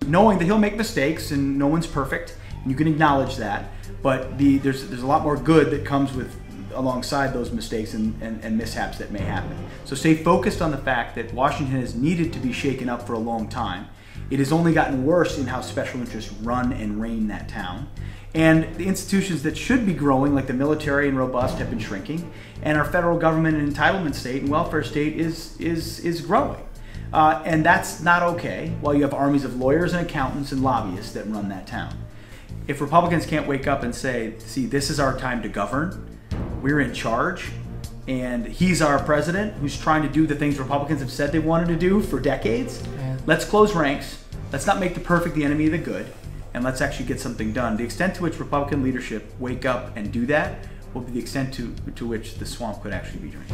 knowing that he'll make mistakes and no one's perfect, and you can acknowledge that, but there's a lot more good that comes alongside those mistakes and mishaps that may happen. So stay focused on the fact that Washington has needed to be shaken up for a long time. It has only gotten worse in how special interests run and reign that town. And the institutions that should be growing, like the military and robust, have been shrinking. And our federal government and entitlement state and welfare state is growing. And that's not okay, while you have armies of lawyers and accountants and lobbyists that run that town. If Republicans can't wake up and say, see, this is our time to govern, we're in charge, and he's our president who's trying to do the things Republicans have said they wanted to do for decades, let's close ranks, let's not make the perfect the enemy of the good, and let's actually get something done. The extent to which Republican leadership wake up and do that will be the extent to which the swamp could actually be drained.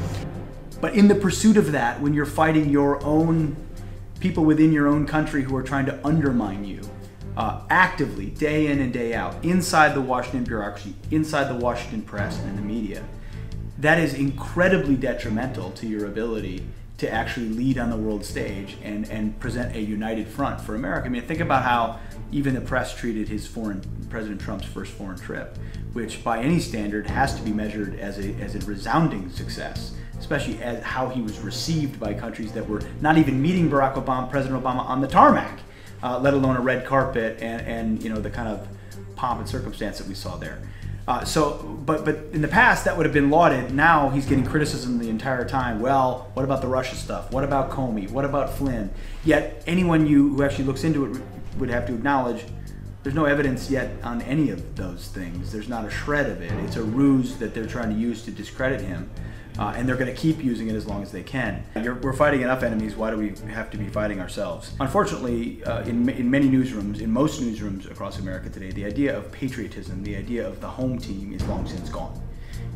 But in the pursuit of that, when you're fighting your own people within your own country who are trying to undermine you, actively, day in and day out, inside the Washington bureaucracy, inside the Washington press and the media, that is incredibly detrimental to your ability to actually lead on the world stage and present a united front for America. I mean, think about how even the press treated President Trump's first foreign trip, which by any standard has to be measured as a resounding success, especially as how he was received by countries that were not even meeting President Obama on the tarmac, let alone a red carpet and you know, the kind of pomp and circumstance that we saw there. But in the past that would have been lauded. Now he's getting criticism the entire time. Well, what about the Russia stuff? What about Comey? What about Flynn? Yet anyone who actually looks into it would have to acknowledge there's no evidence yet on any of those things. There's not a shred of it. It's a ruse that they're trying to use to discredit him. And they're going to keep using it as long as they can. We're fighting enough enemies. Why do we have to be fighting ourselves? Unfortunately, in many newsrooms, in most newsrooms across America today, the idea of patriotism, the idea of the home team is long since gone.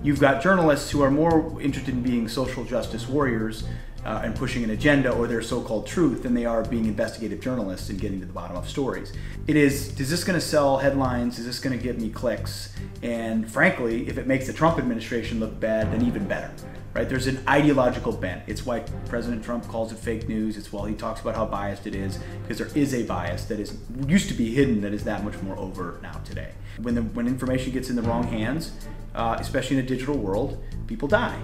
You've got journalists who are more interested in being social justice warriors and pushing an agenda or their so-called truth than they are being investigative journalists and getting to the bottom of stories. Is this going to sell headlines? Is this going to get me clicks? And frankly, if it makes the Trump administration look bad, then even better. Right? There's an ideological bent. It's why President Trump calls it fake news. It's why he talks about how biased it is, because there is a bias that used to be hidden that is that much more overt now today. When information gets in the wrong hands, especially in a digital world, people die.